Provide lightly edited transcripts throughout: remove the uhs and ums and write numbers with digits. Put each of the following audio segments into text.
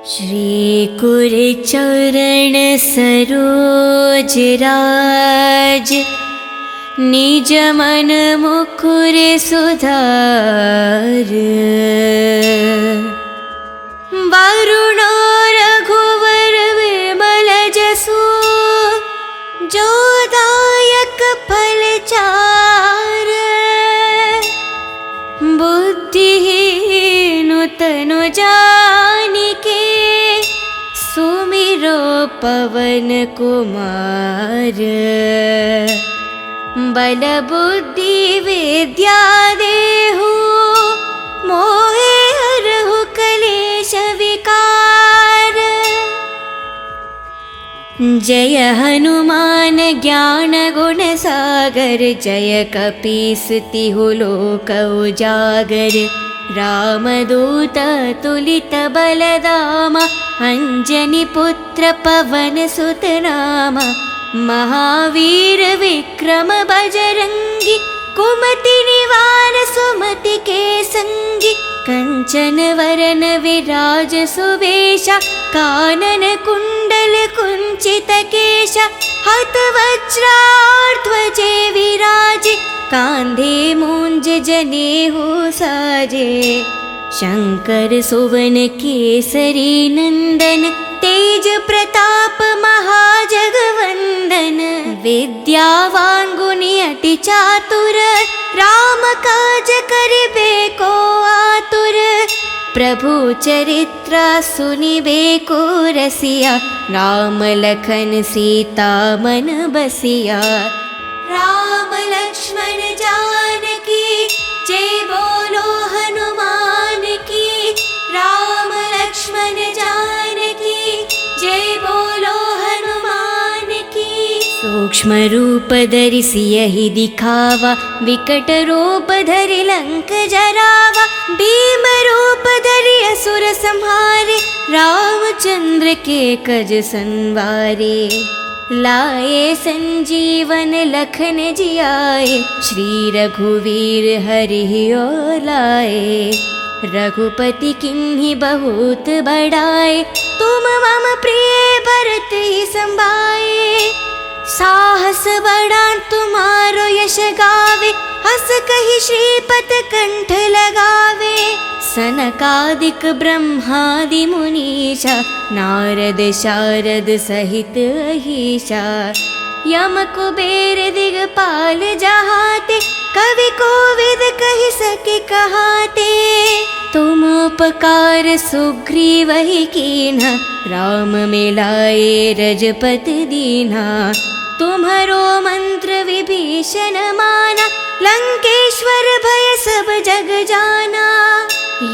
श्री कुरचरण सरोज राज, निज मन मुकुर सुधार। वरुणो रघुवर विमल जसु, जो दायक फल चार। बुद्धिहीन तनु जानिके, सुमिरो पवन कुमार। बल बुद्धि विद्या देहु, मोहे हरहु कलेश विकार। जय हनुमान ज्ञान गुण सागर, जय कपीस तिहु लोक उजागर। रामदूत तुलित बलधामा, अंजनी पुत्र पवन सुत नामा। महावीर विक्रम बजरंगी, कुमति निवार सुमति के संगी। कंचन वरन विराज सुवेशा, कानन कुंडल कुंचित केशा। हत वज्राध्वजे विराजे, कांधे मूंज जनेऊ साजे। शंकर सुवन केसरी नंदन, तेज प्रताप महाजगवंदन। विद्यावान गुणी अति चातुर, राम काज करिबे को आतुर। प्रभु चरित्र सुनिबे को रसिया, राम लखन सीता मन बसिया। राम लक्ष्मण जानकी, जय बोलो हनुमान की। राम लक्ष्मण जानकी, जय बोलो हनुमान की। सूक्ष्म रूप धरि सियहि दिखावा, विकट रूप धरि लंक जरावा। भीम रूप धरि असुर संहारे, रामचंद्र के कज संवारे। लाए संजीवन लखन जियाए, श्री रघुवीर हरि लाए। रघुपति किन्हि बहुत बड़ाए, तुम मम प्रिय भरत ही संभाए। साहस बड़ा तुम्हारो यश गावे, हस कहि श्रीपत कंठ लगावे। सनकादिक ब्रह्मादि मुनीषा, नारद शारद सहित अहीशा। यम कुबेर दिगपाल जहाते, कवि कोविद कहि सके कहाते। तुम उपकार सुग्रीव ही कीन्हा, राम मिलाए रजपत दीन्हा। तुम्हारो मंत्र विभीषण माना, लंकेश्वर भय सब जग जाना।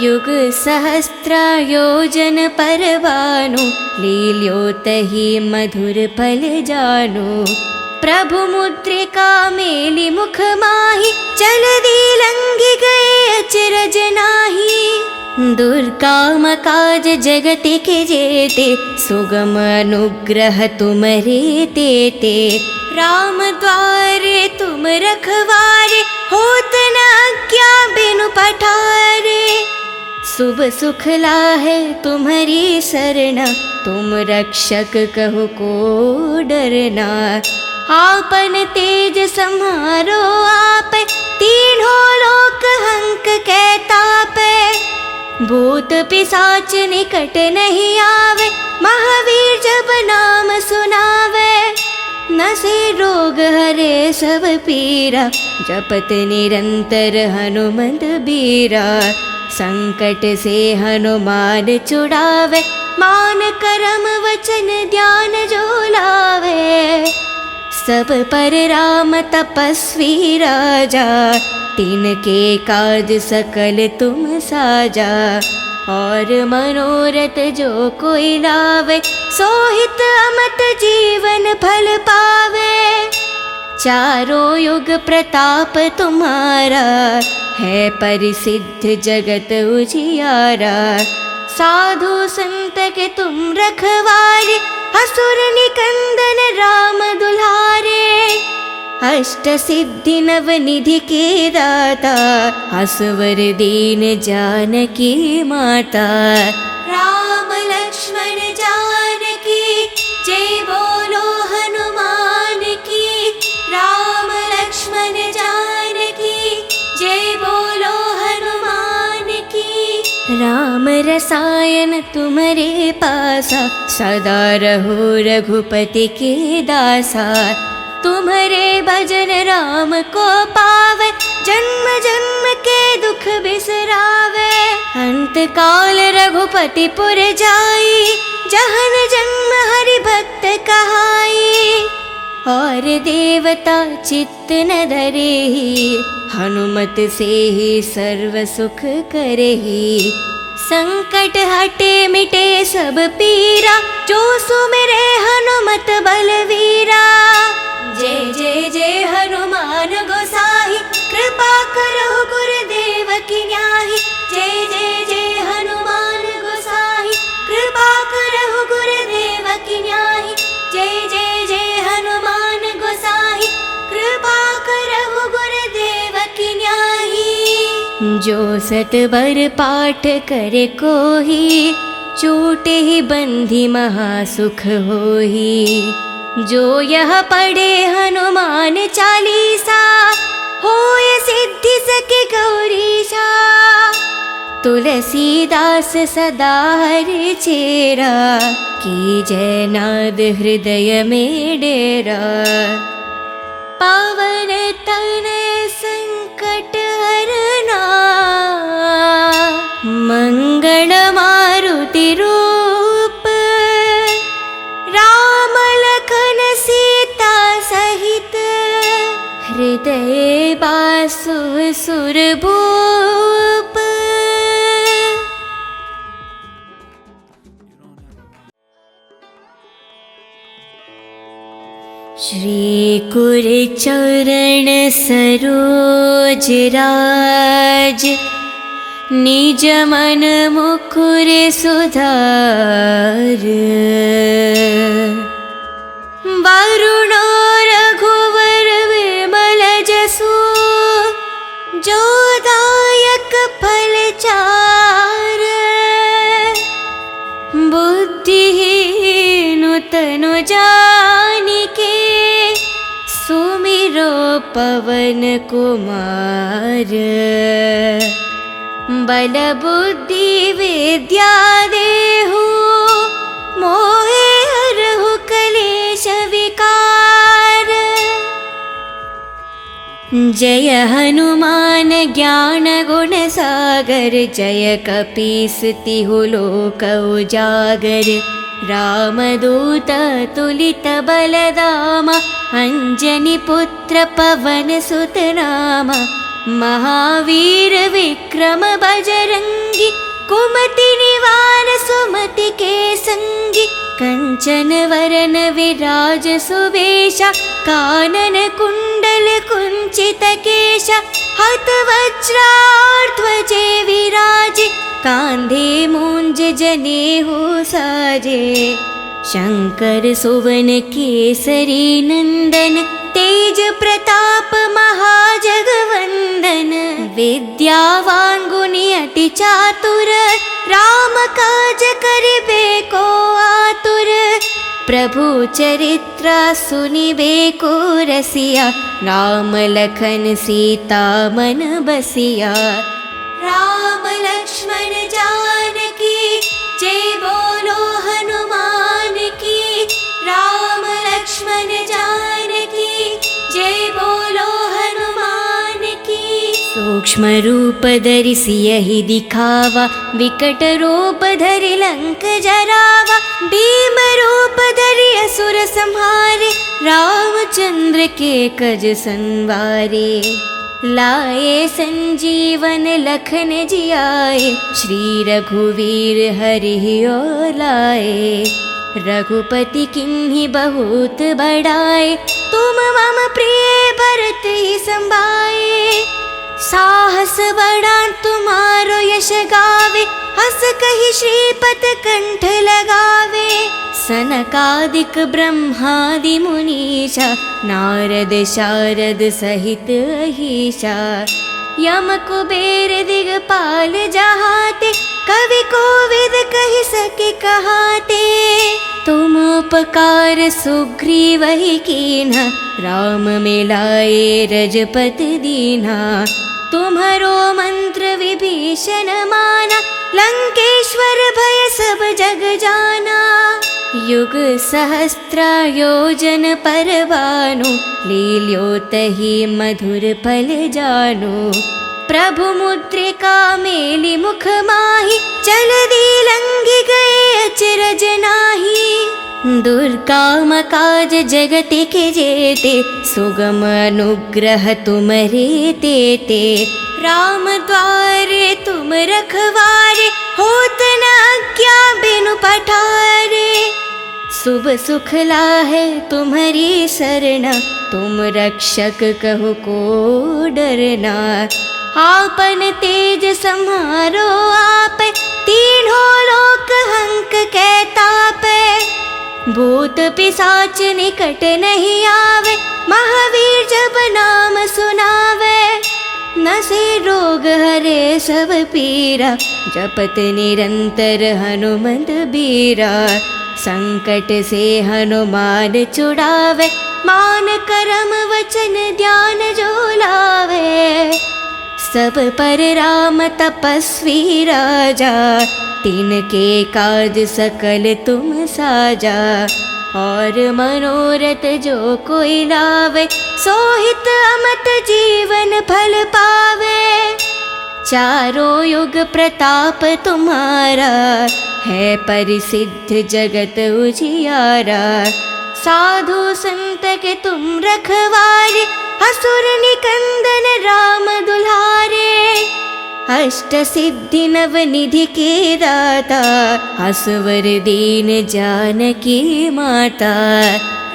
युग सहस्त्र योजन पर भानु, लील्योतहि मधुर फल जानु। प्रभु मुद्रिका मेलि मुख माहि, जलधि लंघि गए अचरज नाहि। दुर्गम काज जगति के जेते, सुगम अनुग्रह तुमरे तेते। राम द्वारे तुम रखवारे, होत न आज्ञा बिनु पठारे। शुभ सुख लाहे तुम्हारी सरना, तुम रक्षक कहो को डरना। आपन तेज सम्हारो आप, तीनों लोक हंक कै तापै। भूत पिशाच निकट नहीं आवे, महावीर जब नाम सुनावे। नसे रोग हरे सब पीरा, जपत निरंतर हनुमत बीरा। संकट से हनुमान छुड़ावे, मान करम वचन ध्यान जो लावे। सब पर राम तपस्वी राजा, तिनके काज सकल तुम साजा। और मनोरथ जो कोई लावे, सोहित अमत जीवन फल पावे। चारों युग प्रताप तुम्हारा, है परिसिद्ध जगत उजियारा। साधु संत के तुम रखवारे, असुर निकंदन राम दुलारे। अष्ट सिद्धि नव निधि के दाता, असवर दीन जानकी माता। राम लक्ष्मण जय बोलो हनुमान की, राम लक्ष्मण जानकी, जय बोलो हनुमान की। राम रसायन तुम्हारे पासा, सदा रहो रघुपति के दासा। तुम्हारे भजन राम को पावे, जन्म जन्म के दुख बिसरावे। अंत काल रघुपति पुर जाई, जहन जन्म हरि भक्त कहाई। और देवता चित्त न धरेहि, हनुमत से ही सर्व सुख करेहि। संकट हटे मिटे सब पीरा, जो सुमिरे हनुमत बलवीरा। जय जय जय हनुमान गोसाई, कृपा करो गुरुदेव की न्याही। जय जय जय हनुमान गोसाई, कृपा करो गुरुदेव की न्याही। जय जय जय हनुमान गोसाई, कृपा करो गुरुदेव की न्याही। जो सत बर पाठ करे कोही, छूटे ही बंधी महासुख होही। जो यह पढ़े हनुमान चालीसा, होय सिद्धि सके गौरीशा। तुलसीदास सदा हरि चेरा, की जय नाद हृदय में डेरा। पावन तनय संकट हरना, मंगल मारुति रूप। राम लखन सीता सहित, हृदय बासु सुरभूप। श्री कुर चरण सरोज राज, निज मन मुकुर सुधार। वरुण रघुवर विमल जसु, जो दायक फल चार। बुद्धिहीन तनु जानिके, सुमिरो पवन कुमार। बल बुद्धि विद्या देहु, मोहे हरहु कलेश विकार। जय हनुमान ज्ञान गुण सागर, जय कपीस तिहु लोक उजागर। रामदूत तुलित बलधामा, अंजनी पुत्र पवन सुत नामा। महावीर विक्रम बजरंगी, कुमति निवार सुमति के संगी। कंचन वरन विराज सुबेशा, कानन कुंडल कुंचित केशा। हत वज्राध्वजे विराजे, कांधे मूंज जनेऊ साजे। शंकर सुवन केसरी नंदन, तेज प्रताप महाजगवंदन। विद्यावान गुणी अति चातुर, राम काज करिबे को आतुर। प्रभु चरित्र सुनिबे को रसिया, राम लखन सीता मन बसिया। राम लक्ष्मण जानकी, जय बोलो हनुमान की। राम लक्ष्मण जानकी, जय बोलो हनुमान की। सूक्ष्म रूप धरि सियहि दिखावा, विकट रूप धरि लंक जरावा। भीम रूप धरि असुर संहारे, रामचंद्र के कज संवारे। लाए संजीवन लखन जियाए, श्री रघुवीर हरि ओर लाए। रघुपति किन्हीं बहुत बड़ाए, तुम मम प्रिय भरत ही संभाए। साहस बड़ा तुम्हारो यश गावे, हस कहि श्रीपत कंठ लगावे। सनकादिक ब्रह्मादि मुनीषा, नारद शारद सहित अहीशा। यम कुबेर दिगपाल जहाते, कवि कोविद कहि सके कहाते। तुम उपकार सुग्रीव ही कीन्हा, राम मिलाए रजपत दीन्हा। तुम्हारो मंत्र विभीषण माना, लंकेश्वर भय सब जग जाना। युग सहस्त्र योजन पर भानु, लील्यो तहि मधुर फल जानु। प्रभु मुद्रिका मेलि मुख माहि, जलधि लंघि गए अचरज नाहि। दुर्गम काज जगति के जेते, सुगम अनुग्रह तुमरे तेते। राम द्वारे तुम रखवारे, होत न आज्ञा बिनु पठारे। शुभ सुख लाहे तुम्हारी सरना, तुम रक्षक कहो को डरना। आपन तेज सम्हारो आपे, तीनों लोक हंक कै तापे। भूत पिशाच निकट नहीं आवे, महावीर जब नाम सुनावे। नसे रोग हरे सब पीरा, जपत निरंतर हनुमत बीरा। संकट से हनुमान छुड़ावे, मान करम वचन ध्यान जो लावे। सब पर राम तपस्वी राजा, तिनके काज सकल तुम साजा। और मनोरथ जो कोई लावे, सोहित अमत जीवन फल पावे। चारों युग प्रताप तुम्हारा, है परिसिद्ध जगत उजियारा। साधु संत के तुम रखवारे, असुर निकंदन राम दुलारे। अष्ट सिद्धि नव निधि के दाता, असवर दीन जानकी माता।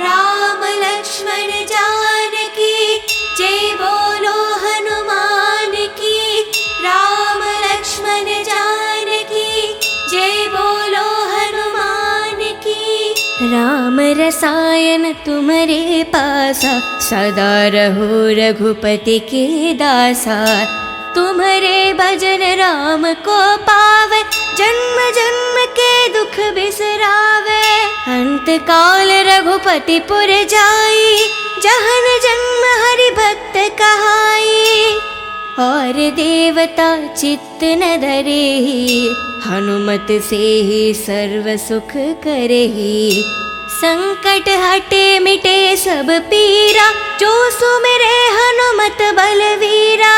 राम लक्ष्मण जानकी, जय बोलो हनुमान की। राम लक्ष्मण जानकी, जय बोलो हनुमान की। राम रसायन तुम्हारे पासा, सदा रहो रघुपति के दासा। तुम्हारे भजन राम को पावे, जन्म जन्म के दुख बिसरावे। अंत काल रघुपति पुर जाई, जहन जन्म हरि भक्त कहाई। और देवता चित्त न धरेहि, हनुमत से ही सर्व सुख करेहि। संकट हटे मिटे सब पीरा, जो सुमिरे हनुमत बलवीरा।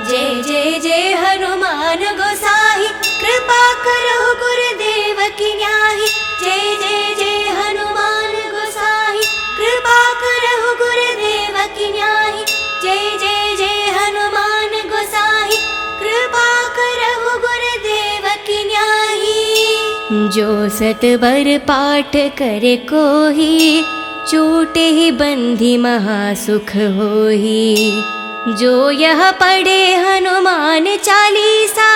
जय जय जय हनुमान गोसाई, कृपा करो गुरुदेव की न्याही। जय जय जय हनुमान गोसाई, कृपा करो गुरुदेव की न्याही। जय जय जय हनुमान गोसाई, कृपा करो गुरुदेव की न्याही। जो सत बर पाठ करे कोही, छूटे ही बंधी महासुख होही। जो यह पढ़े हनुमान चालीसा,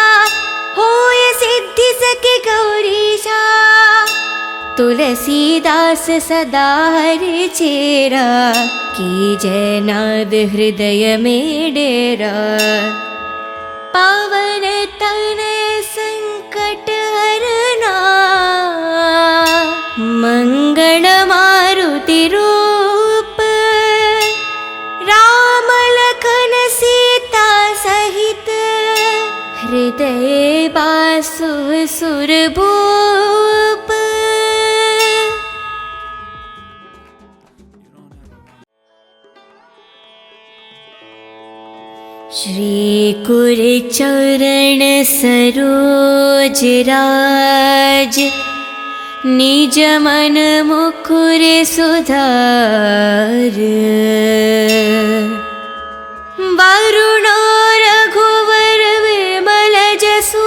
होय सिद्धि सके गौरीशा। तुलसीदास सदा हरि चेरा, की जय नाद हृदय में डेरा। पावन तनय संकट हरना, मंगल मारुति रूप। राम लखन सीता सहित, हृदय बासु सुरभूप। श्री कुर चरण सरोज राज, निज मन मुकुर सुधार। वरुणो रघुवर विमल जसु,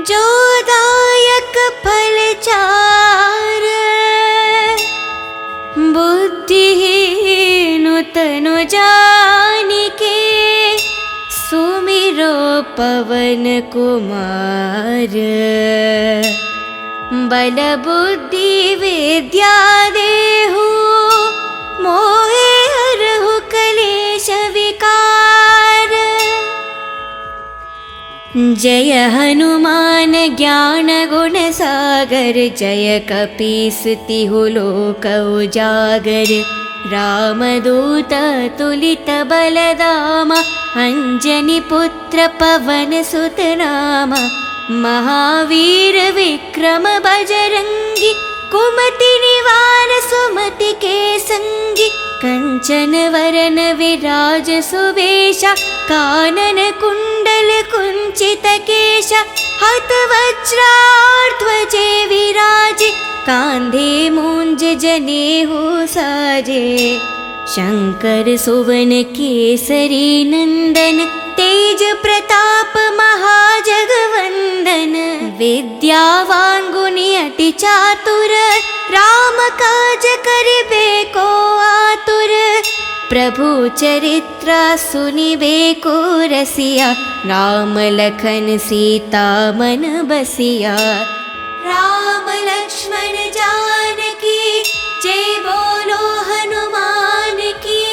जो दायक फल चार। बुद्धिहीन तनु जानिके, सुमिरो पवन कुमार। बल बुद्धि विद्या देहु, मोहे हरहु कलेश विकार। जय हनुमान ज्ञान गुण सागर, जय कपीस तिहु लोक उजागर। रामदूत तुलित बलधाम, अंजनी पुत्र पवन सुत नाम। महावीर विक्रम बजरंगी, कुमति निवार सुमति के संगी। कंचन वरन विराज सुवेशा, कानन कुंडल कुंचित केशा। हत वज्राध्वजे विराजे, कांधे मूंज जनेऊ साजे। शंकर सुवन केसरी नंदन, तेज प्रताप महाजगवंदन। विद्यावान गुणी अति चातुर, राम काज करिबे को आतुर। प्रभु चरित्र सुनिबे को रसिया, राम लखन सीता मन बसिया। राम लक्ष्मण जानकी, जय बोलो हनुमान की।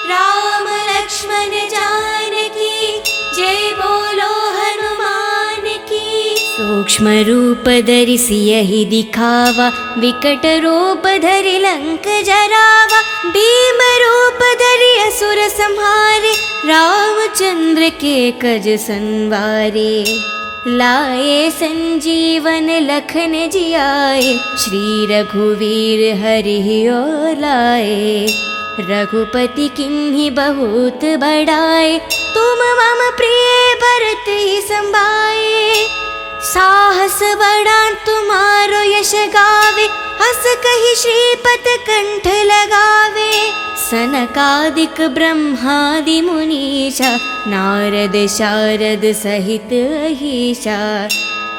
राम लक्ष्मण जानकी, जय बोलो हनुमान की। सूक्ष्म रूप धरि सियहि दिखावा, विकट रूप धरि लंक जरावा। भीम रूप धरि असुर संहारे, रामचंद्र के कज संवारे। लाए संजीवन लखन जियाए, श्री रघुवीर हरि ओर लाए। रघुपति किन्हीं बहुत बड़ाए, तुम मम प्रिय भरत ही संभाए। साहस बड़ा तुम्हारो यश गावे, हस कहि श्रीपद कंठ लगावे। सनकादिक ब्रह्मादि मुनीषा, नारद शारद सहित अहीशा।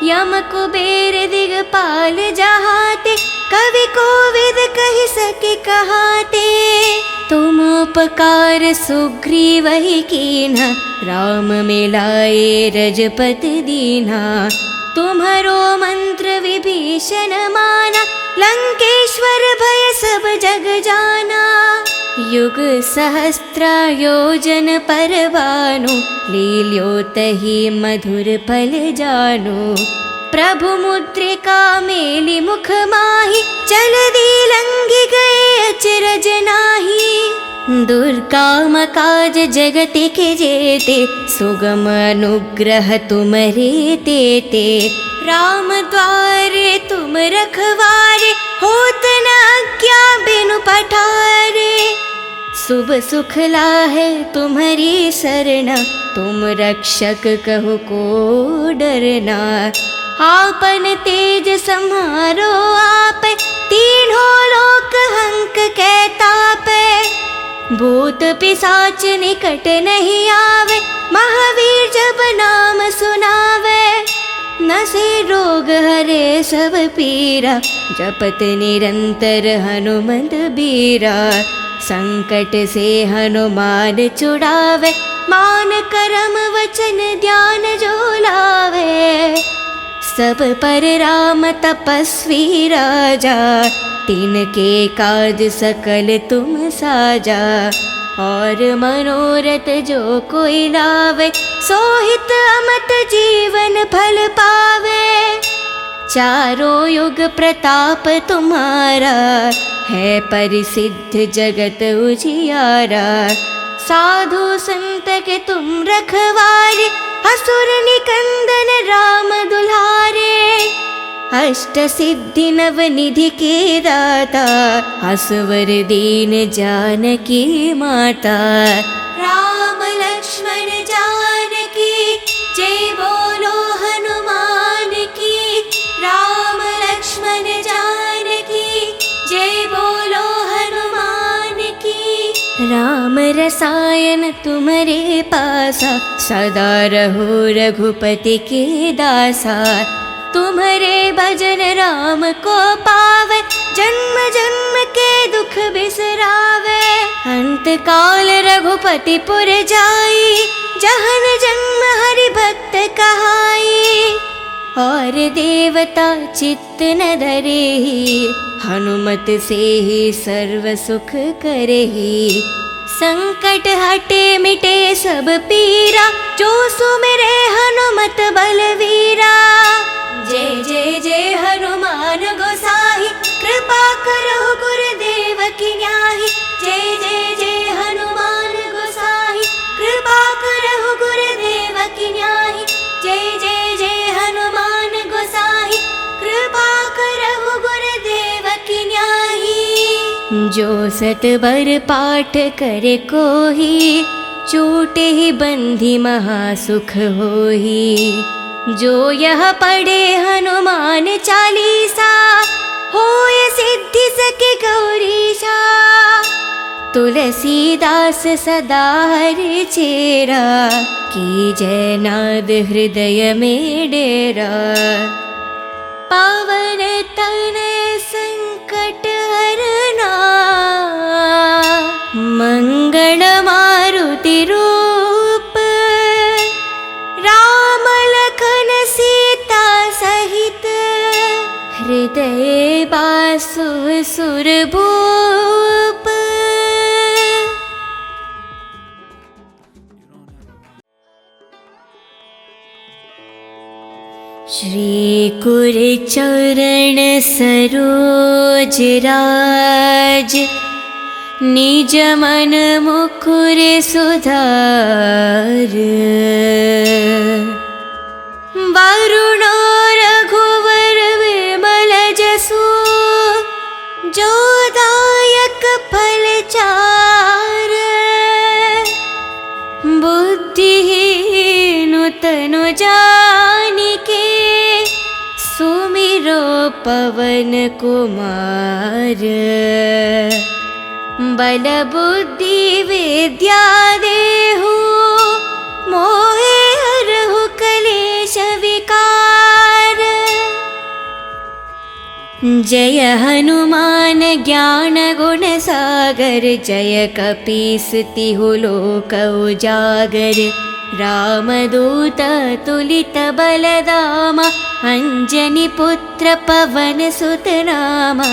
यम कुबेर दिगपाल जहाते, कवि कोविद कहि सके कहाते। तुम उपकार सुग्रीव ही कीन्हा, राम मिलाए रजपति दीन्हा। तुम्हारो मंत्र विभीषण माना, लंकेश्वर भय सब जग जाना। युग सहस्त्र योजन पर भानु, लील्योतहि मधुर फल जानु। प्रभु मुद्रिका मेलि मुख माहि, जलधि लंघि गए अचरज नाहि। दुर्गम काज जगति के जेते, सुगम अनुग्रह तुम्हारे तेते। राम द्वारे तुम रखवारे, होत न आज्ञा बिनु पठारे। शुभ सुख लाहे तुम्हारी सरना, तुम रक्षक कहु को डरना। आपन तेज सम्हारो आपे, तीनों लोक हंक के तापे। भूत पिशाच निकट नहीं आवे, महावीर जब नाम सुनावे। नसे रोग हरे सब पीरा, जपत निरंतर हनुमत बीरा। संकट से हनुमान छुड़ावे, मान करम वचन ध्यान जो लावे। सब पर राम तपस्वी राजा, तिनके काज सकल तुम साजा। और मनोरथ जो कोई लावे, सोहित अमत जीवन फल पावे। चारों युग प्रताप तुम्हारा, है परिसिद्ध जगत उजियारा। साधु संत के तुम रखवारे, असुर निकंदन राम दुलारे। अष्ट सिद्धि नव निधि के दाता, असवर दीन जानकी माता। राम लक्ष्मण जानकी, जय बोलो हनुमान की। राम लक्ष्मण जानकी, जय बोलो हनुमान की। राम रसायन तुम्हारे पासा, सदा रहो रघुपति के दासा। तुम्हारे भजन राम को पावे, जन्म जन्म के दुख बिसरावे। अंत काल रघुपति पुर जाई, जहन जन्म हरि भक्त कहाई। और देवता चित्त न धरेहि, हनुमत से ही सर्व सुख करेहि। संकट हटे मिटे सब पीरा, जो सुमिरे हनुमत बलवीरा। जय जय जय हनुमान गोसाई, कृपा करो गुरुदेव की न्याही। जय जय जय हनुमान गोसाई, कृपा करो गुरुदेव की न्याही। जय जय जय हनुमान गोसाई, कृपा करो गुरुदेव की न्याही। जो सतबर पाठ करे कोही, चोटे ही बंधी महासुख होही। जो यह पढ़े हनुमान चालीसा, होय सिद्धि सके गौरीशा। तुलसीदास सदा हरि चेरा, की जय नाद हृदय में डेरा। पावन तनय संकट हरना, मंगल मारुति रूप। राम लखन सीता सहित, हृदय बासु सुरभूप। श्री कुरचरण सरोज राज, निज मन मुकुर सुधार। वरुण रघुवर विमल जसु, जो दायक फल चार। बुद्धिहीन तनु जानिके, सुमिरो पवन कुमार। बल बुद्धि विद्या देहु, मोहे हरहु कलेश विकार। जय हनुमान ज्ञान गुण सागर, जय कपीस तिहु लोक उजागर। रामदूत तुलित बलधामा, अंजनी पुत्र पवन सुत नामा।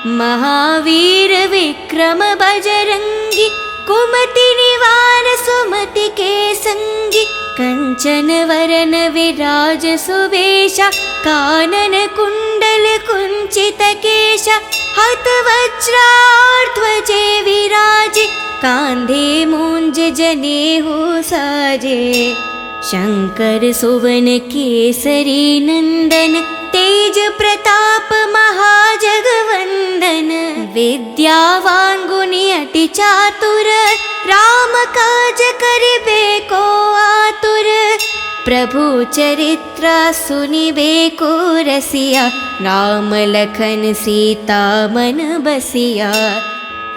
महावीर विक्रम बजरंगी, कुमति निवार सुमति के संगी। कंचन वरन विराज सुबेशा, कानन कुंडल कुंचित केशा। हत वज्राध्वजे विराजे, कांधे मूंज जनेऊ साजे। शंकर सुवन केसरी नंदन, तेज प्रताप महाजगवंदन। विद्यावान गुणी अति चातुर, राम काज करिबे को आतुर। प्रभु चरित्र सुनिबे को रसिया, राम लखन सीता मन बसिया।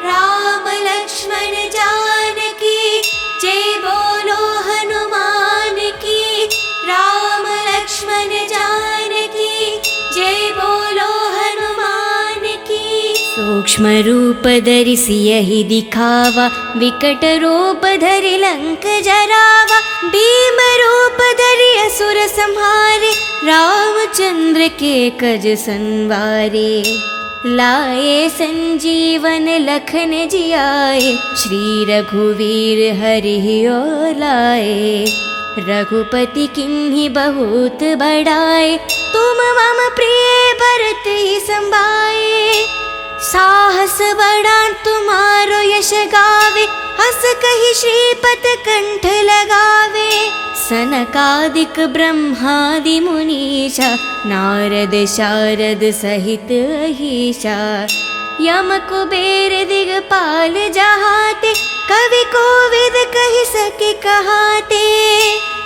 राम लक्ष्मण जानकी, जय बोलो हनुमान की। राम लक्ष्मण जानकी, जय बोलो हनुमान की। सूक्ष्म रूप धरि सियहि दिखावा, विकट रूप धरि लंक जरावा। भीम रूप धरि असुर संहारे, रामचंद्र के कज संवारे। लाए संजीवन लखन जियाए, श्री रघुवीर हरि और लाए। रघुपति किन्हीं बहुत बड़ाए, तुम मम प्रिय भरत ही संभाए। साहस बड़ा तुम्हारो यश गावे, हस कहि श्रीपत कंठ लगावे। सनकादिक ब्रह्मादि मुनीषा, नारद शारद सहित अहीशा। यम कुबेर दिगपाल जहाते, कवि कोविद कहि सके कहाते।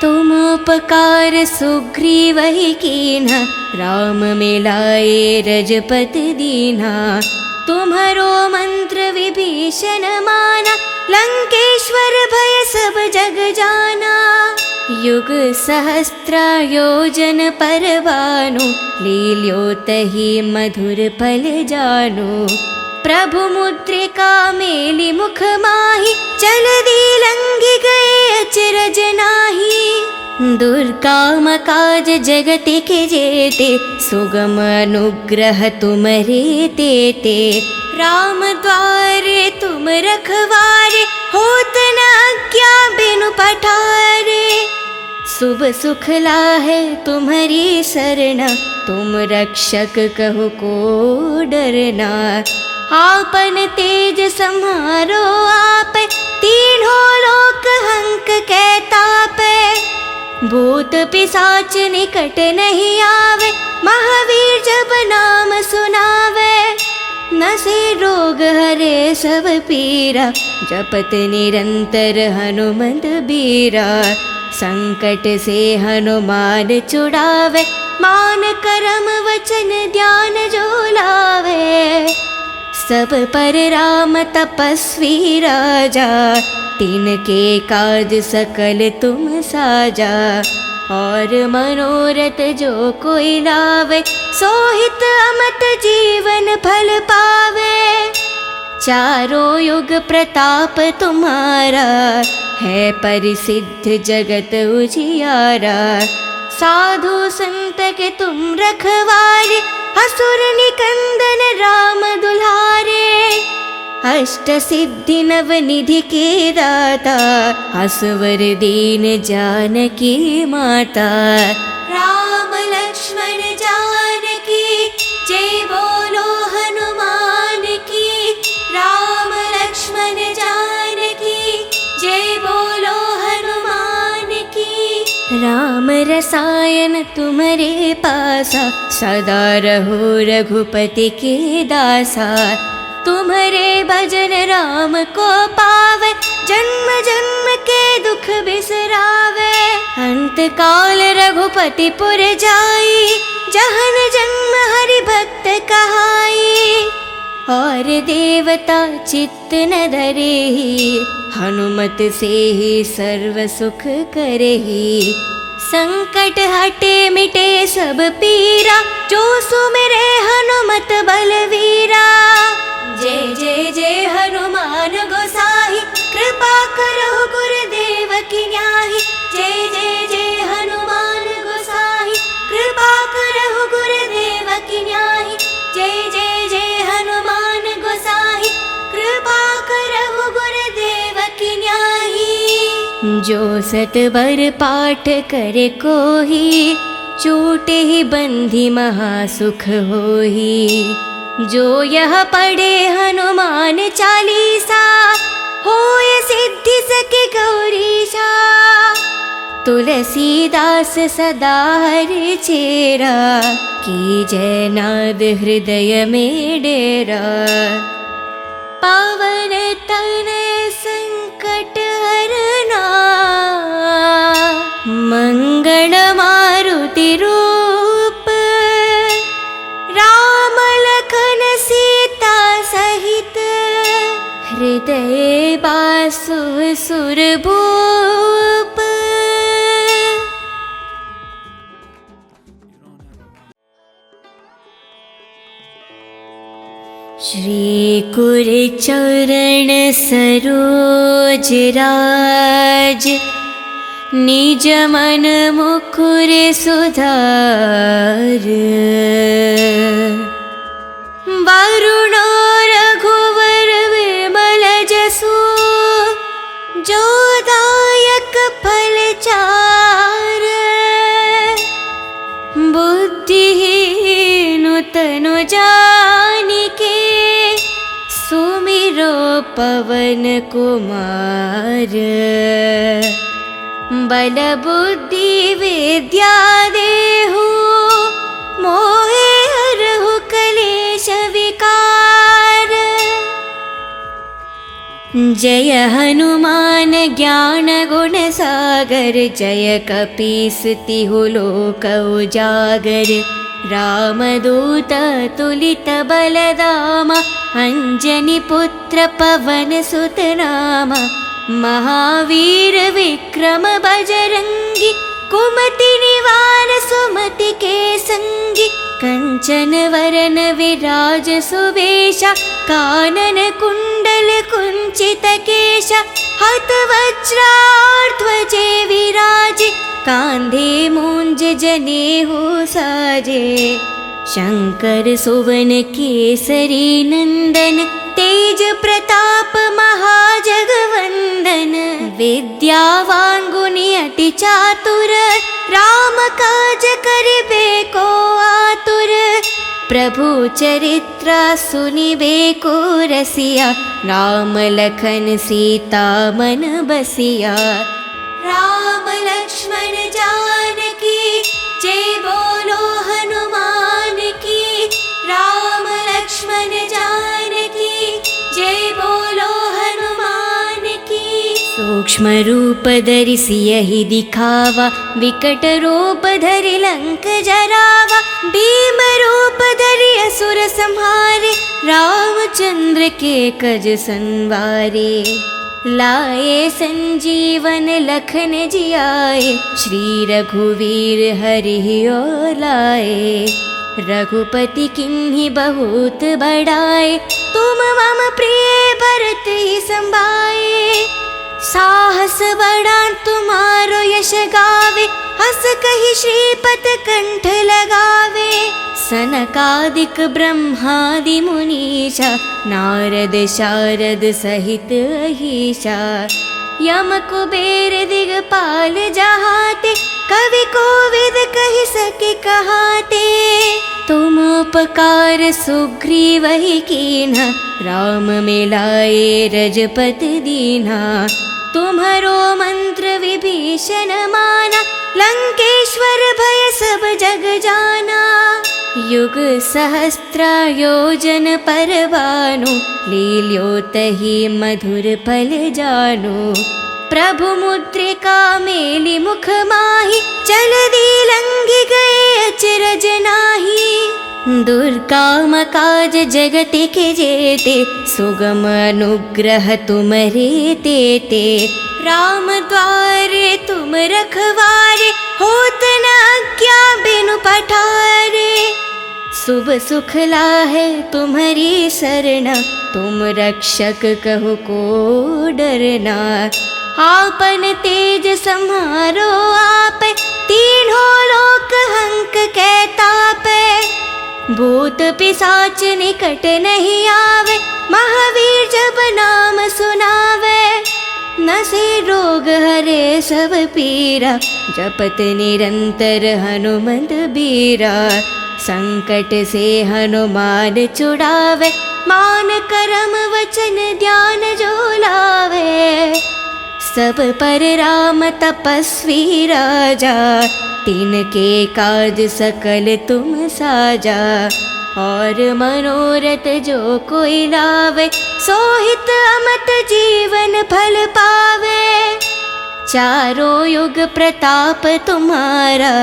तुम उपकार सुग्रीव ही कीन्हा, राम मिलाए रजपत दीन्हा। तुम्हारो मंत्र विभीषण माना, लंकेश्वर भय सब जग जाना। युग सहस्त्र योजन पर भानु, लील्यो तहि मधुर फल जानु। प्रभु मुद्रिका मेलि मुख माहि, जलधि लंघि गए अचरज नाही। दुर्काम काज जगति के जेते, सुगम अनुग्रह तुम्हारे तेते। राम द्वारे तुम रखवारे, होत न आज्ञा बिनु पठारे। शुभ सुख लाहे तुम्हारी शरण, तुम रक्षक कहो को डरना। आपन तेज सम्हारो आप, तीनों लोक हंक कै तापै। भूत पिशाच निकट नहीं आवे, महावीर जब नाम सुनावे। नसे रोग हरे सब पीरा, जपत निरंतर हनुमंत बीरा। संकट से हनुमान छुड़ावे, मान करम वचन ध्यान जो लावे। सब पर राम तपस्वी राजा, तिनके काज सकल तुम साजा। और मनोरथ जो कोई लावे, सोहित अमत जीवन फल पावे। चारों युग प्रताप तुम्हारा, है परिसिद्ध जगत उजियारा। साधु संत के तुम रखवारे, असुर निकंदन राम दुलारे। अष्ट सिद्धि नव निधि के दाता, असवर दीन जानकी माता। राम लक्ष्मण जानकी, जय बोलो हनुमान की। राम लक्ष्मण जानकी, जय बोलो हनुमान की। राम रसायन तुम्हारे पासा, सदा रहो रघुपति के दासा। तुम्हारे भजन राम को पावे, जन्म जन्म के दुख बिसरावे। अंत काल रघुपति पुर जाई, जहन जन्म हरि भक्त कहाई। और देवता चित्त न धरेहि, हनुमत से ही सर्व सुख करेहि। संकट हटे मिटे सब पीरा, जो सुमिरे हनुमत बलवीरा। जय जय जय हनुमान गोसाई, कृपा करो गुरुदेव की न्याही। जय जय जय हनुमान गोसाई, कृपा करो गुरुदेव की न्याही। जय जय जय हनुमान गोसाई, कृपा करो गुरुदेव की न्याही। जो सत बर पाठ करे कोही, छूटे ही बंधी महासुख होही। जो यह पढ़े हनुमान चालीसा, होय सिद्धि सके गौरीशा। तुलसीदास सदा हरि चेरा, की जय नाद हृदय में डेरा। पावन तनय संकट हरना, मंगल मारुति रूप। राम लखन सीता सहित, हृदय बासु सुरभूप। श्री कुर चरण सरोज राज, निज मन मुकुर सुधार। वरुणो रघुवर विमल जसु, जो दायक फल चार। बुद्धिहीन तनु जानिके, सुमिरो पवन कुमार। बल बुद्धि विद्या देहु, मोहे हरहु कलेश विकार। जय हनुमान ज्ञान गुण सागर, जय कपीस तिहु लोक उजागर। रामदूत तुलित बलधामा, अंजनी पुत्र पवन सुत नामा। महावीर विक्रम बजरंगी, कुमति निवार सुमति के संगी। कंचन वरन विराज सुबेशा, कानन कुंडल कुंचित केशा। हत वज्रार्ध्वजे विराजि, कांधे मूंज जने हो साजे। शंकर सुवन केसरी नंदन, तेज प्रताप महाजगवंदन। विद्यावान गुणी अति चातुर, राम काज करिबे को आतुर। प्रभु चरित्र सुनिबे को रसिया, राम लखन सीता मन बसिया। राम लक्ष्मण जानकी, जय बोलो हनुमान की। राम लक्ष्मण जानकी, जय बोलो हनुमान की। सूक्ष्म रूप धरि सियहि दिखावा, विकट रूप धरि लंक जरावा। भीम रूप धरि असुर संहारे, रामचंद्र के कज संवारे। लाए संजीवन लखन जियाए, श्री रघुवीर हरि और लाए। रघुपति किन्हीं बहुत बड़ाए, तुम मम प्रिय भरत ही संभाए। साहस बड़ा तुम्हारो यश गावे, हस कहि श्रीपत कंठ लगावे। सनकादिक ब्रह्मादि मुनीषा, नारद शारद सहित अहीशा। यम कुबेर दिगपाल जहाते, कवि कोविद कहि सके कहाते। तुम उपकार सुग्रीव ही कीन्हा, राम मिलाए रजपति दीन्हा। तुम्हारो मंत्र विभीषण माना, लंकेश्वर भय सब जग जाना। युग सहस्त्र योजन पर भानु, लील्योतहि मधुर फल जानु। प्रभु मुद्रिका मेलि मुख माहि, जलधि लंघि गए अचरज नाहि। दुर्गम काज जगत के जेते, सुगम अनुग्रह तुमरे तेते। राम द्वारे तुम रखवारे, होत न आज्ञा बिनु पठारे। शुभ सुख लाहे तुम्हारी सरना, तुम रक्षक कहु को डरना। आपन तेज सम्हारो आपे, तीनों लोक हंक के तापे। भूत पिशाच निकट नहीं आवे, महावीर जब नाम सुनावे। नसे रोग हरे सब पीरा, जपत निरंतर हनुमत बीरा। संकट से हनुमान छुड़ावे, मान करम वचन ध्यान जो लावे। सब पर राम तपस्वी राजा, तिनके काज सकल तुम साजा। और मनोरथ जो कोई लावे, सोहित अमत जीवन फल पावे। चारों युग प्रताप तुम्हारा,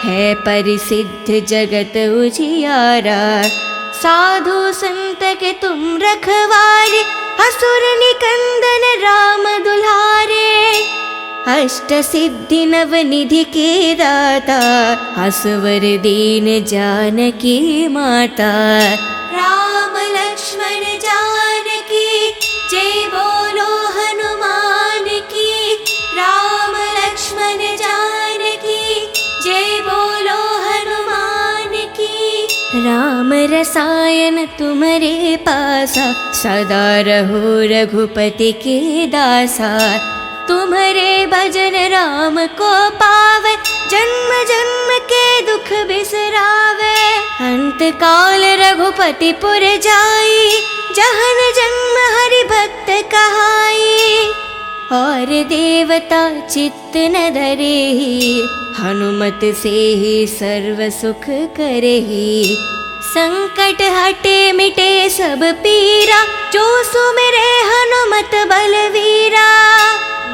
है परिसिद्ध जगत उजियारा। साधु संत के तुम रखवारे, असुर निकंदन राम दुलारे। अष्ट सिद्धि नव निधि के दाता, असवर दीन जानकी माता। राम लक्ष्मण जानकी, जय बोलो हनुमान की। राम लक्ष्मण जानकी, जय बोलो हनुमान की। राम रसायन तुम्हारे पासा, सदा रहो रघुपति के दासा। तुम्हारे भजन राम को पावे, जन्म जन्म के दुख बिसरावे। अंत काल रघुपति पुर जाई, जहन जन्म हरि भक्त कहाई। और देवता चित्त न धरेहि, हनुमत से ही सर्व सुख करेहि। संकट हटे मिटे सब पीरा, जो सुमिरे हनुमत बलवीरा।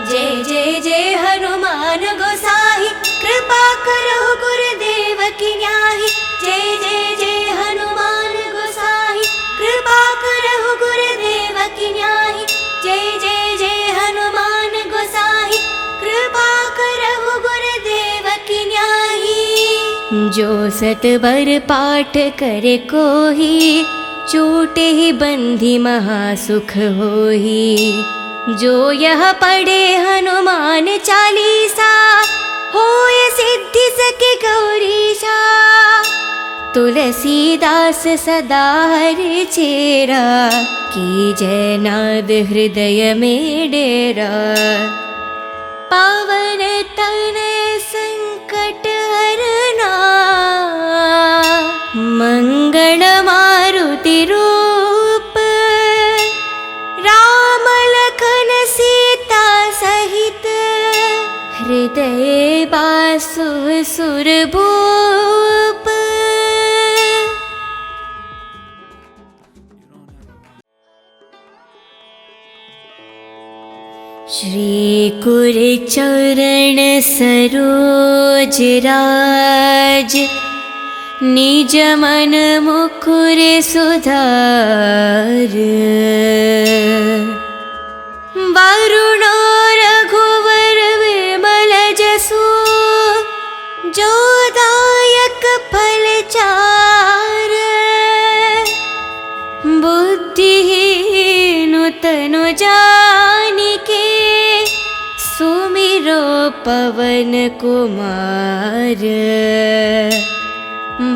जय जय जय हनुमान गोसाई, कृपा करो गुरुदेव की न्याही। जय जय जय हनुमान गोसाई, कृपा करो गुरुदेव की न्याही। जय जय जय हनुमान गोसाई, कृपा करो गुरुदेव की न्याही। जो सत बर पाठ करे कोही, छूटे ही बंधी महासुख होही। जो यह पढ़े हनुमान चालीसा, होय सिद्धि सके गौरीशा। तुलसीदास सदा हरि चेरा, कीजय नाद हृदय में डेरा। पावन तनय संकट हरना, मंगल मारुति रूप। राम लखन सीता सहित, हृदय बासु सुरभूप। श्री कुरचरण सरोज राज, निज मन मुकुर सुधार। वरुण रघुवर विमल जसु, जो दायक फल चार। बुद्धिहीन तनु जानिके, सुमिरो पवन कुमार।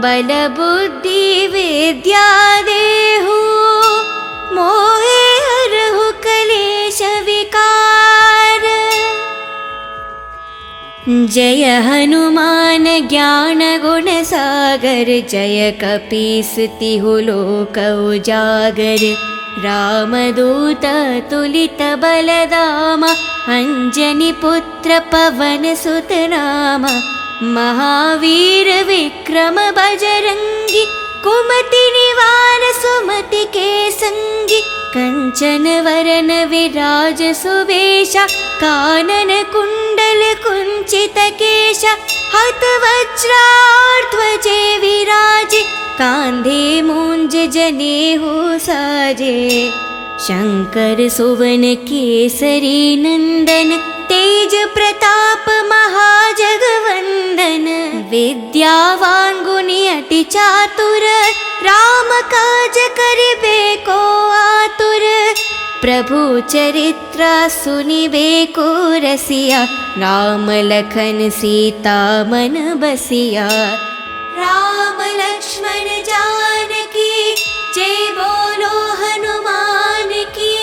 बल बुद्धि विद्या देहु, मोहे हरहु कलेश विकार। जय हनुमान ज्ञान गुण सागर, जय कपीस तिहु लोक उजागर। रामदूत तुलित बलधामा, अंजनी पुत्र पवन सुत नामा। महावीर विक्रम बजरंगी, कुमति निवार सुमति के संगी। कंचन वरन विराज सुवेशा, कानन कुंडल कुंचित केशा। हत वज्राध्वजे विराजे, कांधे मूंज जनेऊ साजे। शंकर सुवन केसरी नंदन, तेज प्रताप महाजगवंदन। विद्यावान गुणी अति चातुर, राम काज करिबे को आतुर। प्रभु चरित्र सुनिबे को रसिया, राम लखन सीता मन बसिया। राम लक्ष्मण जानकी, जय बोलो हनुमान की।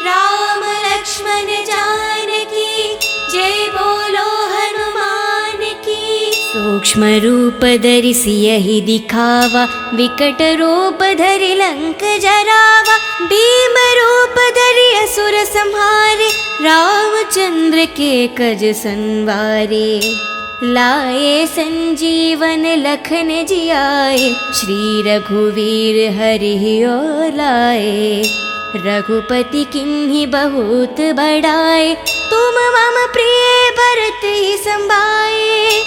राम लक्ष्मण जानकी, जय बोलो हनुमान की। सूक्ष्म रूप धरि सियहि दिखावा, विकट रूप धरि लंक जरावा। भीम रूप धरि असुर संहारे, रामचंद्र के कज संवारे। लाए संजीवन लखन जियाए, श्री रघुवीर हरि ओर लाए। रघुपति किन्हीं बहुत बड़ाए, तुम मम प्रिय भरत ही संभाए।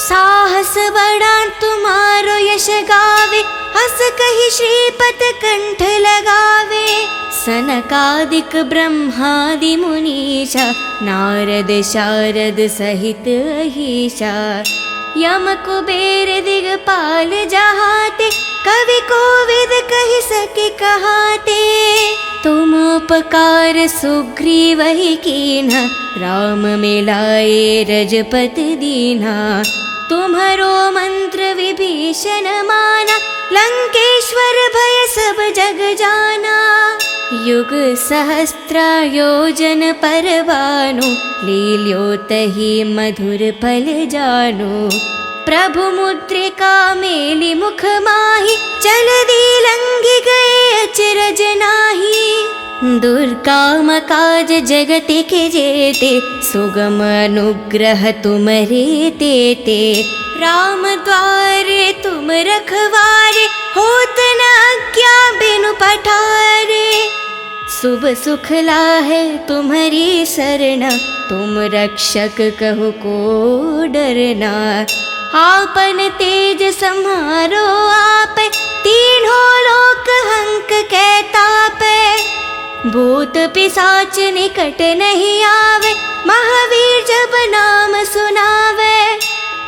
साहस बड़ा तुम्हारो यश गावे, हस कहि श्रीपद कंठ लगावे। सनकादिक ब्रह्मादि मुनीषा, नारद शारद सहित अहीशा। यम कुबेर दिगपाल जहाते, कवि कोविद कहि सके कहाते। तुम उपकार सुग्रीव ही कीन्हा, राम मिलाए रजपति दीन्हा। तुम्हारो मंत्र विभीषण माना, लंकेश्वर भय सब जग जाना। युग सहस्त्र योजन पर भानु, लील्योतहि मधुर फल जानु। प्रभु मुद्रिका मेलि मुख माहि, जलधि लंघि गए अचरज नाही। दुर्गम काज जगति के जेते, सुगम अनुग्रह तुम्हारे तेते। राम द्वारे तुम रखवारे, होत न आज्ञा बिनु पठारे। शुभ सुख लाहे तुम्हारी सरना, तुम रक्षक कहु को डरना। आपन तेज सम्हारो आपे, तीनों लोक हंक कै तापे। भूत पिशाच निकट नहीं आवे, महावीर जब नाम सुनावे।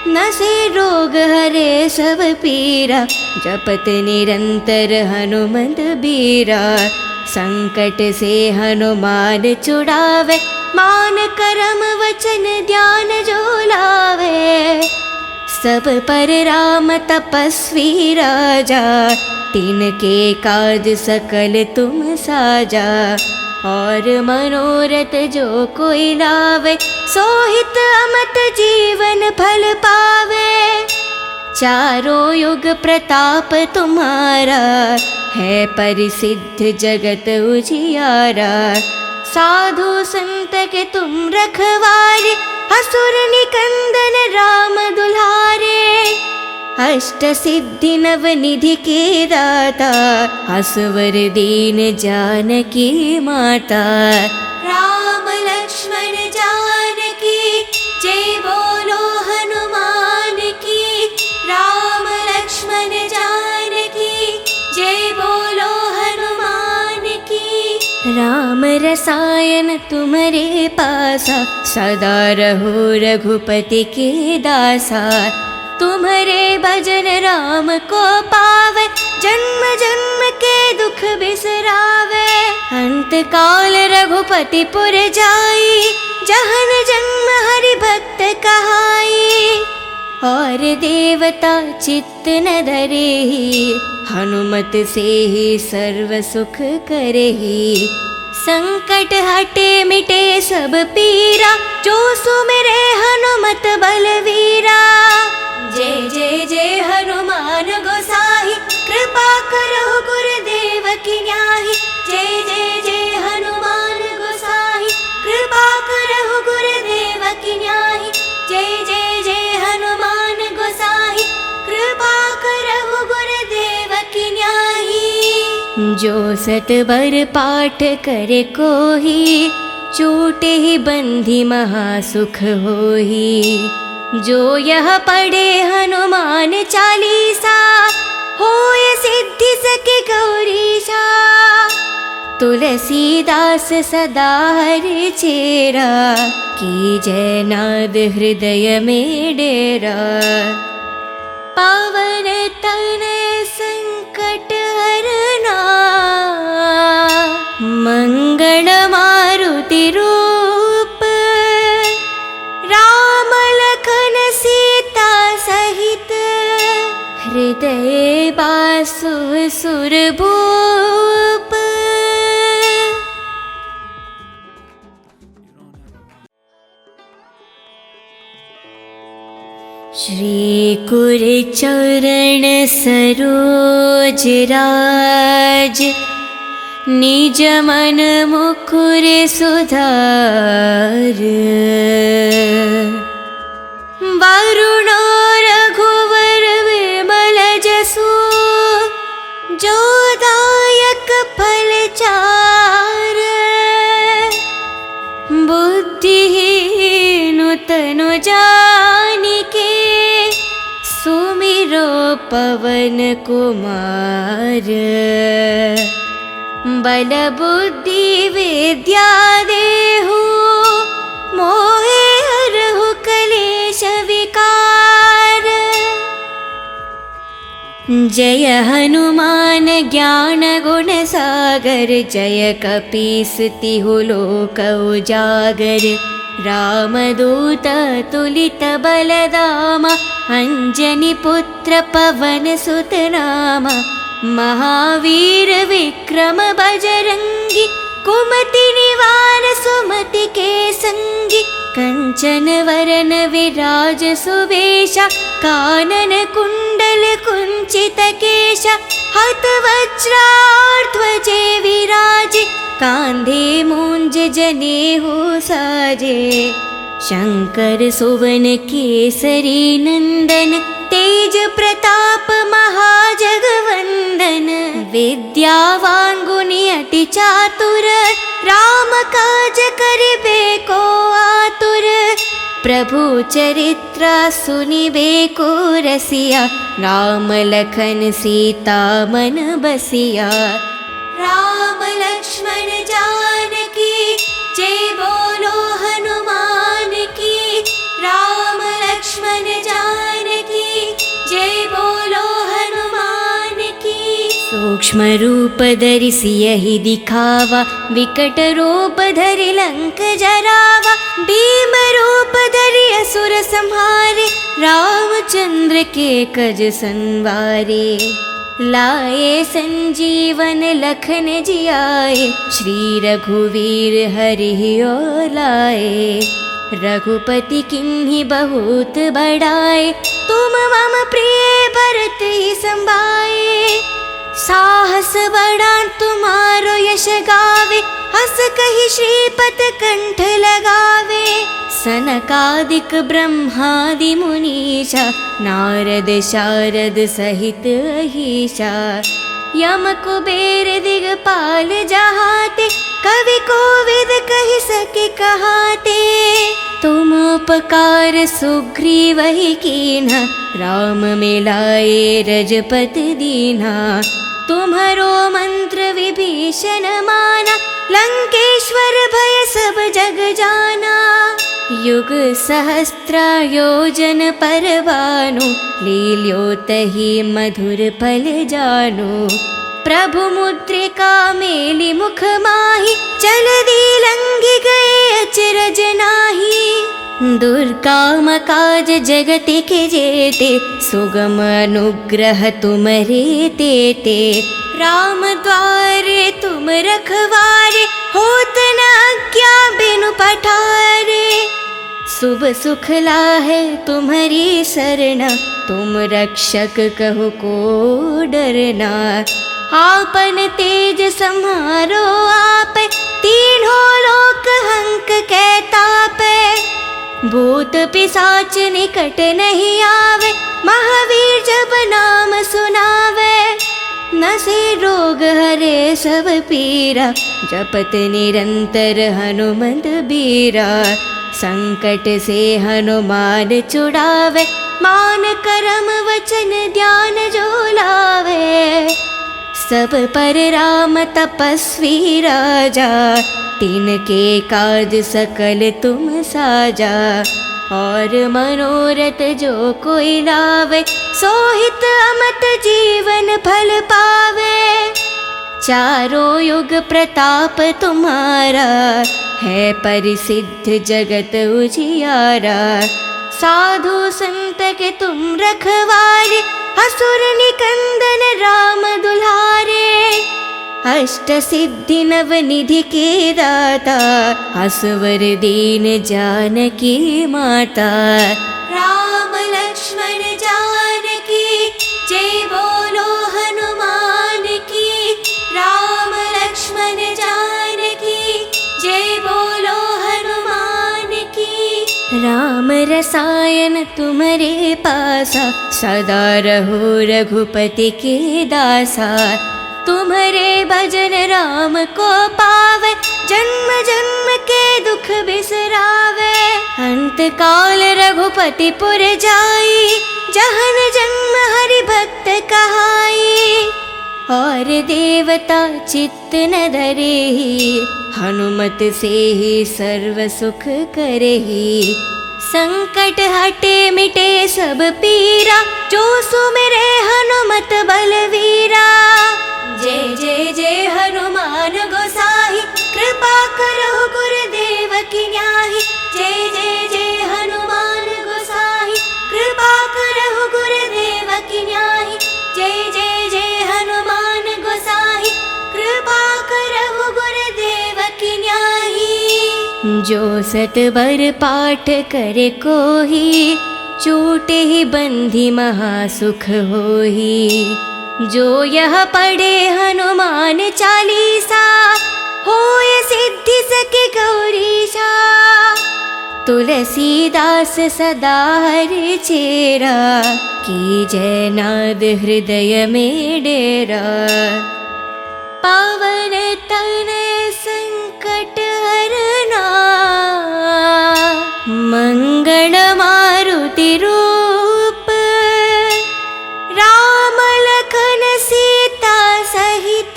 नसे रोग हरे सब पीरा, जपत निरंतर हनुमंत बीरा। संकट से हनुमान छुड़ावे, मान कर्म वचन ध्यान जो लावे। सब पर राम तपस्वी राजा, तिनके काज सकल तुम साजा। और मनोरथ जो कोई लावे, सोहित अमत जीवन फल पावे। चारों युग प्रताप तुम्हारा, है परिसिद्ध जगत उजियारा। साधु संत के तुम रखवारे, असुर निकंदन राम दुलारे। अष्ट सिद्धि नव निधि के दाता, असवर दीन जानकी माता। राम लक्ष्मण जानकी जय बोलो हनुमान की। राम लक्ष्मण जानकी जय बोलो हनुमान की। राम रसायन तुम्हारे पासा, सदा रहो रघुपति के दासा। तुम्हारे भजन राम को पावे, जन्म जन्म के दुख बिसरावे। अंत काल रघुपति पुर जाई, जहन जन्म हरि भक्त कहाई। और देवता चित्त न धरेहि, हनुमत से ही सर्व सुख करेहि। संकट हटे मिटे सब पीरा, जो सुमिरे हनुमत बलवीरा। जय जय जय हनुमान गोसाई, कृपा करो गुरुदेव की न्याही। जय जय जय हनुमान गोसाई, कृपा करो गुरुदेव की न्याही। जय जय जय हनुमान गोसाई, कृपा करो गुरुदेव की न्याही। जो सतबर पाठ करे कोही, छूटे ही बंधी महासुख होही। जो यह पढ़े हनुमान चालीसा, होय सिद्धि सके गौरीशा। तुलसीदास सदा हरि चेरा, की जय नाद हृदय में डेरा। पावन तनय संकट हरना, मंगल मारुति रूप। राम लखन सीता सहित, हृदय बासु सुरभूप। श्री कुरचरण सरोज राज, निज मन मुकुर सुधार। वरुण रघुवर विमल जसु, जो दायक फल चार। बुद्धिहीन तनु जानिके, सुमिरो पवन कुमार। बल बुद्धि विद्या देहु, मोहे हरहु कलेश विकार। जय हनुमान ज्ञान गुण सागर, जय कपीस तिहु लोक उजागर। रामदूत तुलित बलधामा, अंजनी पुत्र पवन सुत नामा। महावीर विक्रम बजरंगी, कुमति निवार सुमति के संगी। कंचन वरन विराज सुवेशा, कानन कुंडल कुंचित केशा। हत वज्राध्वजे विराजे, कांधे मूंज जनेऊ साजे। शंकर सुवन केसरी नंदन, तेज प्रताप महाजगवंदन। विद्यावान गुणी अति चातुर, राम काज करिबे को आतुर। प्रभु चरित्र सुनिबे को रसिया, राम लखन सीता मन बसिया। राम लक्ष्मण जानकी जय बोलो हनुमान की। राम लक्ष्मण जानकी जय बोलो हनुमान की। सूक्ष्म रूप धरि सियहि दिखावा, विकट रूप धरि लंक जरावा। भीम रूप धरि असुर संहारे, रामचंद्र के कज संवारे। लाए संजीवन लखन जियाए, श्री रघुवीर हरि लाए। रघुपति किन्हि बहुत बड़ाए, तुम मम प्रिय भरत ही संभाए। साहस बड़ा तुम्हारो यश गावे, हस कहि श्रीपत कंठ लगावे। सनकादिक ब्रह्मादि मुनीषा, नारद शारद सहित अहीशा। यम कुबेर दिगपाल जहाते, कवि कोविद कहि सके कहाते। तुम उपकार सुग्रीवहि कीन्हा, राम मिलाए रजपति दीन्हा। तुम्हरो मंत्र विभीषण माना, लंकेश्वर भय सब जग जाना। युग सहस्त्र योजन पर भानु, लील्योतहि मधुर फल जानु। प्रभु मुद्रिका मेलि मुख माहि, जलधि लंघि गए अचरज नाहि। दुर्गम काज जगति के जेते, सुगम अनुग्रह तुमरे तेते। राम द्वारे तुम रखवारे, होत न आज्ञा बिनु पठारे। शुभ सुख लाहे तुम्हारी सरना, तुम रक्षक कहो को डरना। आपन तेज सम्हारो आप, तीनों लोक हंक कै तापै। भूत पिशाच निकट नहीं आवे, महावीर जब नाम सुनावे। नसे रोग हरे सब पीरा, जपत निरंतर हनुमंत बीरा। संकट से हनुमान छुड़ावे, मान करम वचन ध्यान जो लावे। सब पर राम तपस्वी राजा, तिनके काज सकल तुम साजा। और मनोरथ जो कोई लावे, सोहित अमत जीवन फल पावे। चारों युग प्रताप तुम्हारा, है परिसिद्ध जगत उजियारा। साधु संत के तुम रखवारे, असुर निकंदन राम दुलारे। अष्ट सिद्धि नव निधि के दाता, असवर दीन जानकी माता। राम लक्ष्मण जानकी, जय बोलो हनुमान की। राम लक्ष्मण जानकी, जय बोलो हनुमान की। राम रसायन तुम्हारे पासा, सदा रहो रघुपति के दासा। तुम्हारे भजन राम को पावे, जन्म जन्म के दुख बिसरावे। अंत काल रघुपति पुर जाई, जहन जन्म हरि भक्त कहाई। और देवता चित्त न धरेहि, हनुमत से ही सर्व सुख करेहि। संकट हटे मिटे सब पीरा, जो सुमिरे हनुमत बलवीरा। जय जय जय हनुमान गोसाई, कृपा करो गुरुदेव की न्याही। जय जय जय हनुमान गोसाई, कृपा करो गुरुदेव की न्याही। जय जय जय हनुमान गोसाई, कृपा करो गुरुदेव की न्याही। जो सत बर पाठ करे कोही, छूटे ही बंधी महासुख होही। जो यह पढ़े हनुमान चालीसा, होय सिद्धि सके गौरीशा। तुलसीदास सदा हरि चेरा, की जय नाद हृदय में डेरा। पावन तनय संकट हरना, मंगल मारुति रूप। राम लखन सीता सहित,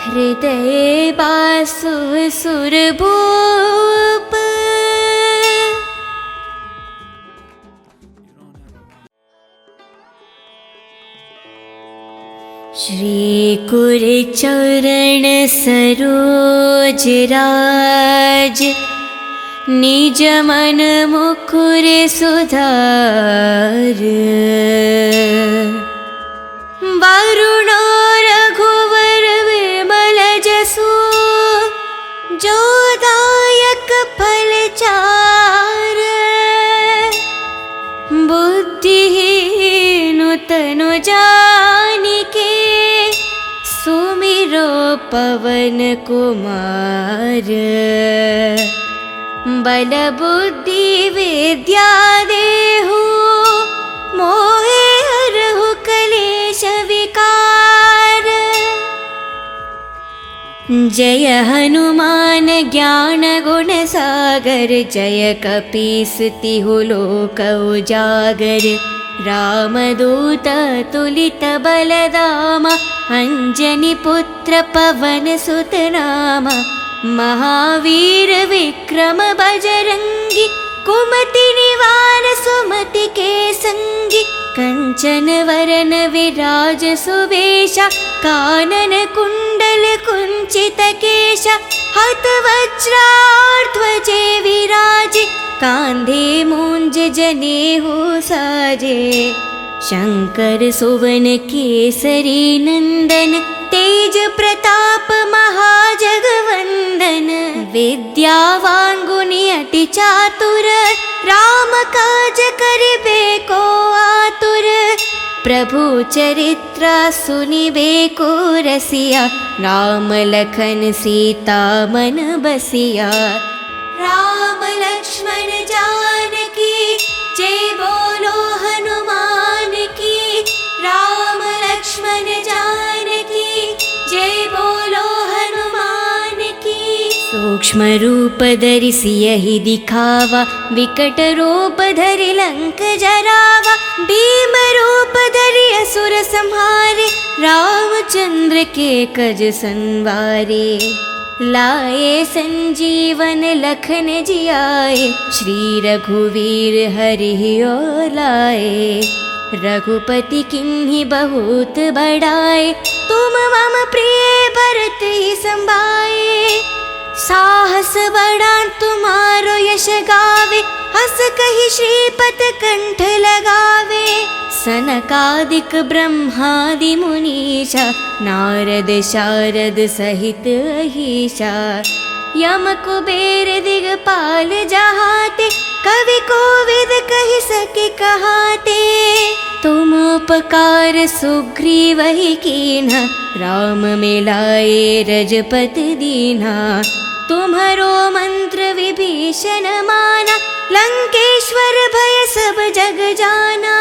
हृदय बासु सुरभूप। श्री कुरचरण सरोज राज, निज मन मुकुर सुधार। वरुणो रघुवर विमल जसु, जो दायक फल चार। बुद्धिहीन तनु जानिके, सुमिरो पवन कुमार। बल बुद्धि विद्या देहु, मोहे हरहु कलेश विकार। जय हनुमान ज्ञान गुण सागर, जय कपीस तिहु लोक उजागर। रामदूत तुलित बलधामा, अंजनी पुत्र पवन सुत नामा। महावीर विक्रम बजरंगी, कुमति निवार सुमति के संगी। कंचन वरन विराज सुबेशा, कानन कुंडल कुंचित केशा। हत वज्राध्वजे विराजे, कांधे मूंज जनेऊ साजे। शंकर सुवन केसरी नंदन, तेज प्रताप महाजगवंदन। विद्यावान गुणी अति चातुर, राम काज करिबे को आतुर। प्रभु चरित्र सुनिबे को रसिया, राम लखन सीता मन बसिया। राम लक्ष्मण जानकी, जय बोलो हनुमान की। राम लक्ष्मण जानकी, जय बोलो हनुमान की। सूक्ष्म रूप धरि सियहि दिखावा, विकट रूप धरि लंक जरावा। भीम रूप धरि असुर संहारे, रामचंद्र के कज संवारे। लाए संजीवन लखन जियाए, श्री रघुवीर हरि ओर लाए। रघुपति किन्हीं बहुत बड़ाए, तुम मम प्रिय भरत ही संभाए। साहस बड़ा तुम्हारो यश गावे, हस कहि श्रीपत कंठ लगावे। सनकादिक ब्रह्मादि मुनीषा, नारद शारद सहित अहीशा। यम कुबेर दिगपाल जहाते, कवि कोविद कहि सके कहाते। तुम उपकार सुग्रीव ही कीन्हा, राम मिलाए रजपत दीन्हा। तुम्हारो मंत्र विभीषण माना, लंकेश्वर भय सब जग जाना।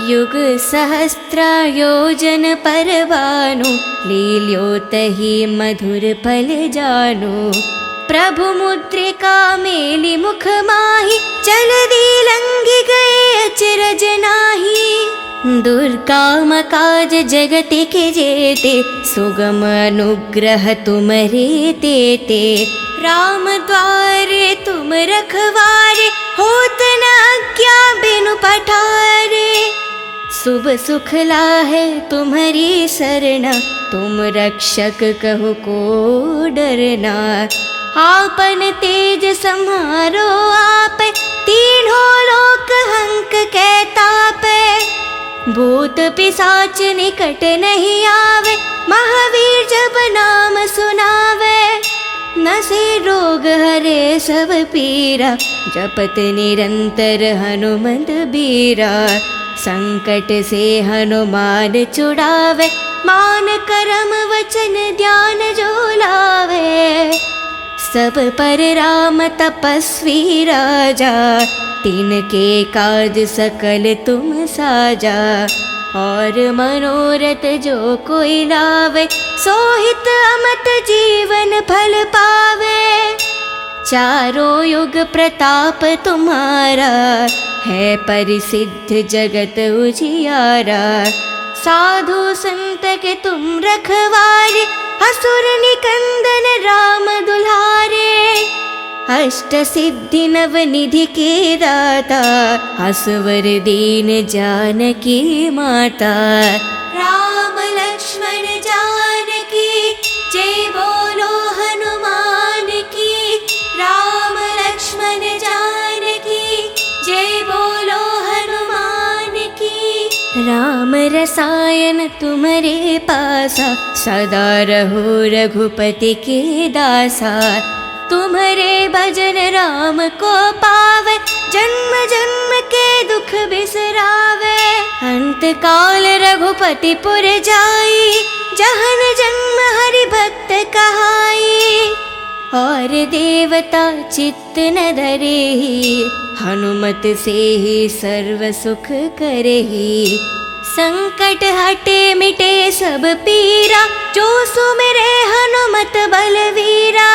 युग सहस्त्र योजन पर भानु, लील्योतहि मधुर फल जानु। प्रभु मुद्रिका मेलि मुख माहि, जलधि लंघि गए अचरज नाहि। दुर्गम काज जगत के जेते, सुगम अनुग्रह तुमरे तेते। राम द्वारे तुम रखवारे, होत न आज्ञा बिनु पठारे। शुभ सुख लाहे तुम्हारी सरना, तुम रक्षक कहु को डरना। आपन तेज सम्हारो आपे, तीनों लोक हंक के तापे। भूत पिशाच निकट नहीं आवे, महावीर जब नाम सुनावे। नसे रोग हरे सब पीरा, जपत निरंतर हनुमत बीरा। संकट से हनुमान छुड़ावे, मान करम वचन ध्यान जो लावे। सब पर राम तपस्वी राजा, तिनके काज सकल तुम साजा। और मनोरथ जो कोई लावे, सोहित अमत जीवन फल पावे। चारों युग प्रताप तुम्हारा, है परिसिद्ध जगत उजियारा। साधु संत के तुम रखवारे, असुर निकंदन राम दुलारे। अष्ट सिद्धि नव निधि के दाता, असवर दीन जानकी माता। राम लक्ष्मण लक्ष्मण जानकी जय बोलो हनुमान की। राम लक्ष्मण जानकी जय बोलो हनुमान की। राम रसायन तुम्हारे पासा सदा रहो रघुपति के दासा। तुम्हारे भजन राम को पावे जन्म जन्म के दुख बिसरावे। अंत काल रघुपति पुर जाई जहन जन्म हरि भक्त कहाई। और देवता चित्त न धरेहि हनुमत से ही सर्व सुख करेहि। संकट हटे मिटे सब पीरा जो सुमिरे हनुमत बलवीरा।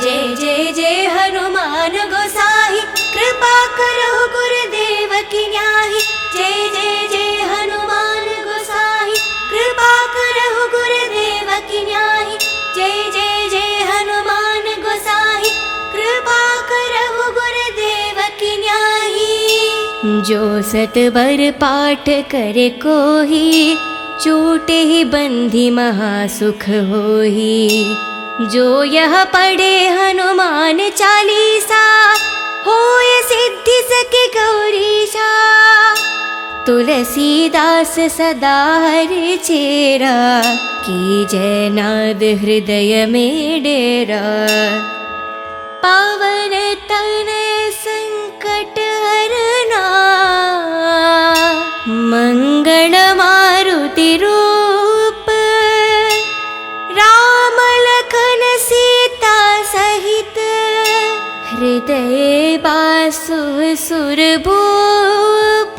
जय जय जय हनुमान गोसाई कृपा करो गुरुदेव की न्याही। जय जय जय हनुमान गोसाई कृपा करो गुरुदेव की न्याही। जय जय जय हनुमान गोसाई कृपा करो गुरुदेव की न्याही। जो सत बर पाठ करे कोही छूटे ही बंधी महासुख होही। जो यह पढ़े हनुमान चालीसा होय सिद्धि सके गौरीशा। तुलसीदास सदा हरि चेरा की जय नाद हृदय में डेरा। पावन तनय संकट हरना मंगल मारुति रूप। राम लखन सीता सहित हृदय बासु सुरभूप।